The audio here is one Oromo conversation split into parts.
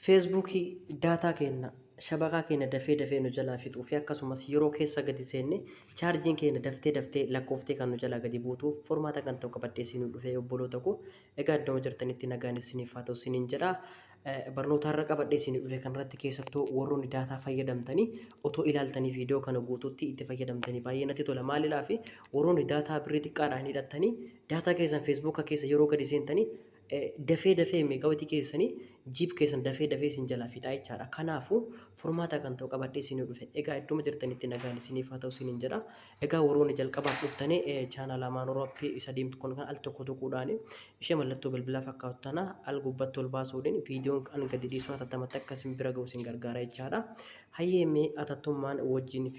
Feesbuukii daataa keenya shabakaa keenya dafee nu jalaa fixuu fi akkasumas yeroo keessa gadi seenne chaarjiin keenya daftee lakkooftee kan nu jalaa gadi buutuuf formaata kan ta'u qabadhee isin dhufee obboloota koo egaa iddoo jirtanitti nagaan isiniif haa ta'u isiniin jedha. Barnootaarra qabadhee isin dhufe kanarratti keessattuu warroonni daataa fayyadamtanii otoo ilaaltanii viidiyoo kana guutuutti itti fayyadamtanii baay'ee natti tola. Maalidhaa fi warroonni daataa birrii xiqqaadhaan hidhattanii daataa keessan feesbuuka keessa yeroo gadi seentanii dafee meegaawwatii keessanii jiip keessan dafee isin jalaa fixaa jechaadha. Kanaafuu formaata kan ta'u qabadhee isin dhufe. Egaa idduma jirtanitti nagaan isiniif haa ta'u isiniin jedha. Egaa warroonni jalqabaaf dhuftanii chaanala Amaan Orooppii isa diimtu kun kan al tokko tuquudhaan ishee mallattoo bilbilaa fakkaatu tana al gubbatti ol baasuudhaan viidiyoon kan gadi dhiisuu hatattaatti akka isin bira ga'u isin gargaara jechaadha. Hayyeemee atattummaan wajjin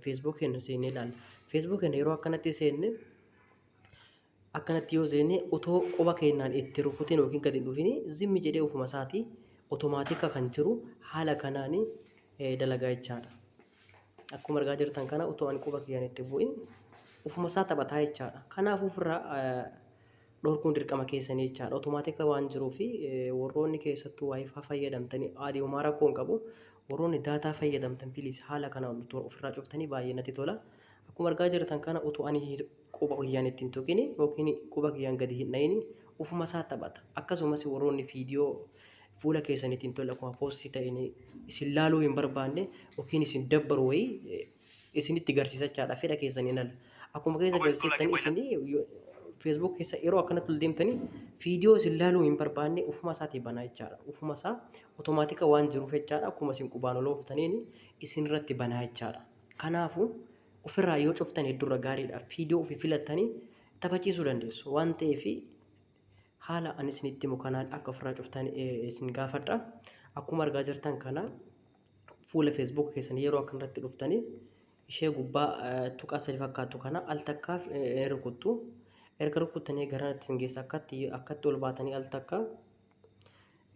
feesbuukiin seennee ilaalla. Feesbuukiin yeroo akkanatti seenne akkanatti yoo seenne otoo quba keenyaan itti rukutin yookiin gadi dhufini zimmi jedhee ofuma isaatii otomaatika kan jiru haala kanaan dalagaa jechaadha. Akkuma argaa jirtan kana otoo ani quba kiyyaan itti bu'in ofuma isaa taphataa jechaadha. Kanaaf ofirraa dhorkuun dirqama keessanii jechaadha. Otomaatika waan jiruuf warroonni keessattuu waayifaa fayyadamtanii adii homaa rakkoo hin qabu. Warroonni daataa fayyadamtan piliis haala kanaan ofirraa cuftanii baay'ee natti tola. Akkuma argaa jirtan kana otoo ani quba kiyyaan ittiin tuqini yookiin quba kiyyaan gadi hin dhayini ofuma isaa taphata. Akkasumas warroonni viidiyoo fuula keessaniitiin tola akkuma poostii ta'in isin laaluu hin barbaanne yookiin isin dabbaru wayii isinitti garsiisachaadha fedha keessaniin ala. Akkuma keessa garsiiftanii isin feesbuuk keessa yeroo akkanatti ol deemtanii viidiyoo isin laaluu hin barbaanne ofuma isaatii banaa jechaadha. Ofuma isaa otomaatika waan jiruuf jechaadha. Akkuma isin qubaan ol ooftaniin isin irratti banaa jechaadha. Kanaafuu ofirraa yoo cuftan hedduurra gaariidha. Viidiyoo ofii filattanii taphachiisuu dandeessu waan ta'eef haala ani isinitti himu kanaan akka ofirraa cuftan isin gaafadha. Akkuma argaa jirtan kana fuula feesbuuk keessanii yeroo akkanatti dhuftanii ishee gubbaa tuqaa sadii fakkaatu kana al takkaaf rukuttu. Erga rukuttanii gara ittiin geessa akkatti ol baatanii al takka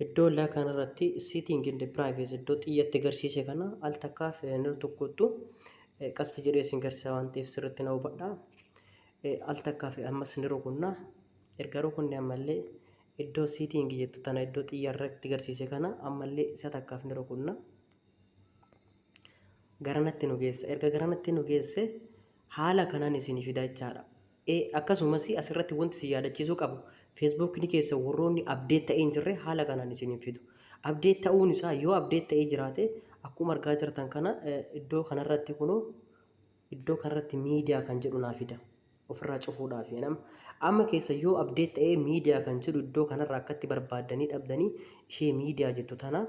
iddoo laa kanarratti sitting in the privacy iddoo xiyyatti agarsiise kana al takkaaf ni rukuttu. Qassi jedhee isin garsiisa waan ta'eef sirriitti na hubadhaa. Al takkaaf ammas ni rukunna. Erga rukunne ammallee iddoo siitingii jettu tana iddoo xiyyaarratti agarsiise kana ammallee isa takkaaf ni rukunna. Garanatti nu geessa. Erga garanatti nu geesse haala kanaan isinii fida jechaadha. Akkasumas asirratti wanti si yaadachiisuu qabu feesbuukni keessa warroonni abdeet ta'ee hin jirre haala kanaan isinii fidu. Abdeet ta'uun isaa yoo abdeet ta'ee jiraate akkuma argaa jirtan kana iddoo kanarratti kunoo iddoo kanarratti miidiyaa kan jedhu naa fida ofirraa cufuudhaaf. Amma keessa yoo abdeet ta'ee miidiyaa kan jedhu iddoo kanarraa akkatti barbaaddanii dhabdanii ishee miidiyaa jettu tana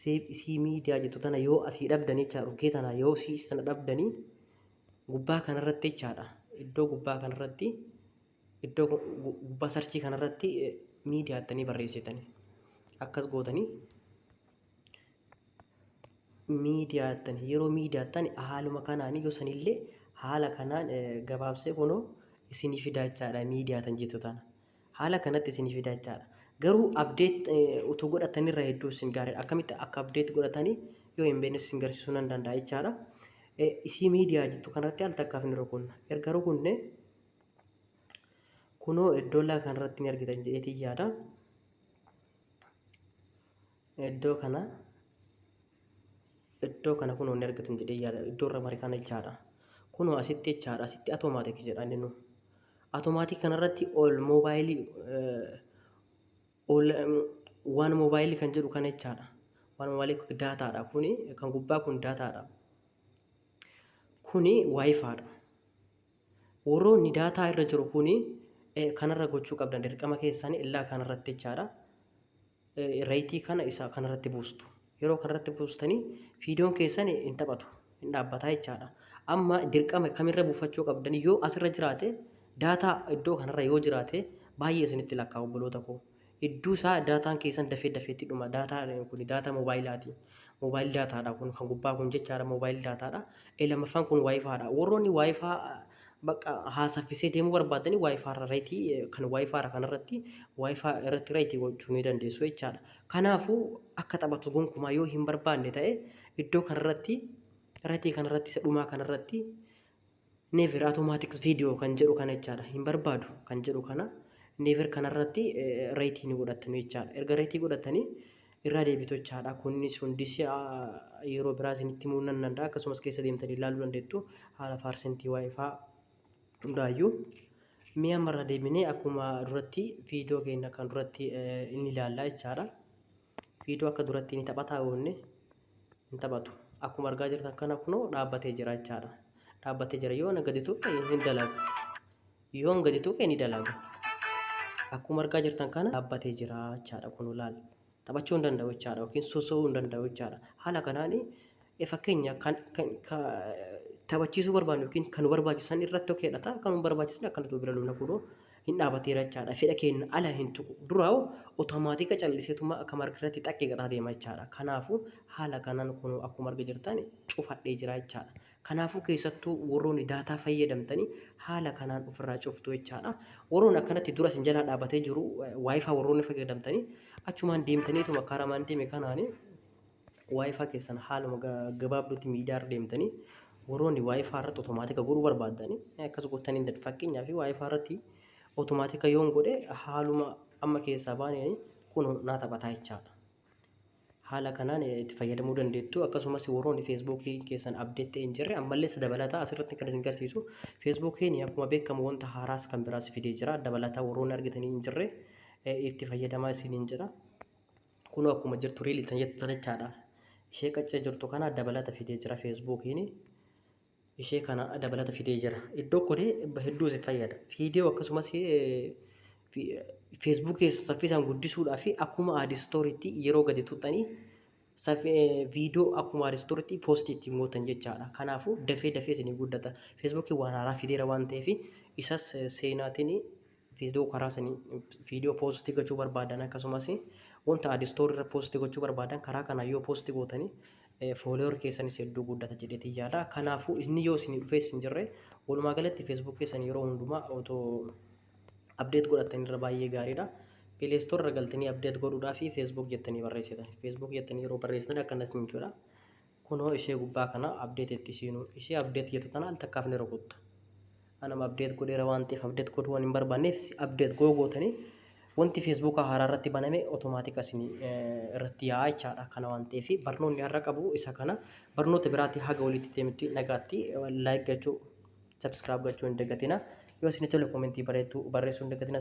isii miidiyaa jettu tana yoo asii dhabdanii jechaadha. Dhukkee tana yoo isii sana dhabdanii gubbaa kanarratti jechaadha. Iddoo gubbaa kanarratti iddoo gubbaa sarchii kanarratti miidiyaa jettanii barreessitanii akkas gootanii miidiyaa jettanii yeroo miidiyaa jettanii haaluma kanaan yoo sanillee haala kanaan gabaabsee kunoo isinii fidaa jechaadha. Miidiyaa tan jettu tana haala kanatti isinii fidaa jechaadha. Garuu abdeet utuu godhatanirra hedduu isin gaariidha. Akkamitti akka abdeet godhatanii yoo hin beekne isin garsiisuu nan danda'a jechaadha. Isii miidiyaa jettu kanarratti al takkaaf ni rukunna. Erga rukunne kunoo iddoo laa kanarratti ni argitan jedheetii yaada. Iddoo kana kunoo ni argitan jedhee yaada. Iddoo irra marii kana jechaadha. Kunoo asitti jechaadha. Asitti automaatik jedha inni nu. Automaatik kanarratti ol moobaayilii waan moobaayilii kan jedhu kana jechaadha. Waan moobaayilii daataadha. Kuni kan gubbaa kun daataadha. Kuni waayifaadha. Warroonni daataa irra jiru kuni kanarra gochuu qabdan dirqama keessanii illaa kanarratti jechaadha. Rayitii kana isa kanarratti buustu. Yeroo kanarratti buustanii viidiyoon keessan hin taphatu hin dhaabbataa jechaadha. Amma dirqama kamirra buufachuu qabdan yoo asirra jiraate daataa iddoo kanarra yoo jiraate baay'ee isinitti lakkaa'u obboloota koo. Iddoo isaa daataan keessan dafeetti dhuma. Daataan kun daataa moobaayilaatii. Moobaayil daataadha kun kan gubbaa kun jechaadha moobaayil daataadha. Lammaffaan kun waayifaadha. Warroonni waayifaa bakka haasaffisee deemuu barbaadanii waayifaarra rayitii kan waayifaarra kanarratti waayifaa irratti rayitii gochuu ni dandeessu jechaadha. Kanaafuu akka taphatu gonkumaa yoo hin barbaanne ta'e iddoo kanarratti rayitii kanarratti isa dhumaa kanarratti never automatic video kan jedhu kana jechaadha hin barbaadu kan jedhu kana never kanarratti reetii ni godhatanii jechaadha erga reetii godhatanii irraa deebitu jechaadha kunis hundis yeroo biraa isinitti himuu nan danda'a akkasumas keessa deemtanii ilaaluu dandeettu haala parsentii waayifaa hundaayyuu mi'a marra deebinee akkuma duratti viidiyoo keenya kan duratti inni ilaallaa jechaadha viidiyoo akka duratti ni taphataa oonne hin taphatu akkuma argaa jirtan kana kunoo dhaabbatee jira jechaadha dhaabbatee jira yoo gadi tuqe hin dalagu yoo gadi tuqe ni dalaga akkuma argaa jirtan kana dhaabbatee jira jechaadha kun ilaal taphachuu hin danda'u jechaadha yookiin sosoo'uu hin danda'u jechaadha haala kanaan fakkeenya kan taphachiisuu barbaannu yookiin kan barbaachisan irratti okeedha ta'a kan barbaachisan akkanatu bira luna kunoo hin dhaabateera jechaadha fedha keenya ala hin tuqu duraa'u otomaatika calliseetuma akka margirratti xaqqee gataa deema jechaadha kanaafuu haala kanaan kun akkuma argaa jirtan cufadhee jira jechaadha kanaafuu keessattuu warroonni daataa fayyadamtanii haala kanaan ofirraa cuftu jechaadha warroonni akkanatti dura isin jalaa dhaabatee jiru waayifaa warroonni fayyadamtanii achumaan deemtaniituma karamaan deeme kanaani waayifaa keessan haaluma gabaabduutti miidiyaa deemtanii warroonni waayifaa irratti otomaatika godhuu barbaadanii akkas gootanii fakkeenyaaf waayifaa irratti otomaatika yoon godhe haaluma amma keessaa baanee kun naa taphataa jechaadha haala kanaan itti fayyadamuu dandeettu akkasumas warroonni feesbuukii keessan abdeettee hin jirre ammallee dabalataa asirratti kan isin agarsiisu feesbuukiin akkuma beekamu wanta haaraas kan biraas fidee jira dabalataa warroonni argitanii hin jirre itti fayyadamaa isiniin jedha kun akkuma jirtu riilitan jettan jechaadha ishee qaccee jirtu kana dabalata fidee jira feesbuukiin ishee kana dabalata fidee jira iddoo kodee hedduu isin fayyada viidiyoo akkasumas Facebook saffisaan guddisuudhaa fi akkuma aadi stooriitti yeroo gadi tuqxanii viidiyoo akkuma aadi stooriitti poostii ittiin gootan jechaadha kanaafuu dafee isinii guddata feesbuukiin waan haaraa fideera waan ta'eef isas seenaatiin viidiyoo karaa sanii viidiyoo poostii gochuu barbaadan akkasumas wanta aadi stoorii irra poostii gochuu barbaadan karaa kana yoo poostii gootanii follower keessanis hedduu guddata jedheetii yaada kanaafuu inni yoo isin dhufee isin jirre walumaa galatti Facebook keessan yeroo hundumaa otoo update godhatanii irra baay'ee gaariidha Play Store irra galtanii update godhuudhaa fi Facebook jettanii barreessitan Facebook jettanii yeroo barreessitan akkanas ni jira kunoo ishee gubbaa kana update itti siinuu ishee update jettu tana al takkaaf ni rukutta anama update godheera waan ta'eef update godhuu waan hin barbaanneef update gootanii wanti Facebook haaraa irratti baname otomaatika isin irratti yaa'aa jechaadha kana waan ta'eef barnoonni har'a qabu isa kana barnoota biraatti haga walitti deemtu nagaatti like gochuu subscribe gochuu hin dagatina yoo isin tole commenti barreessuu hin dagatina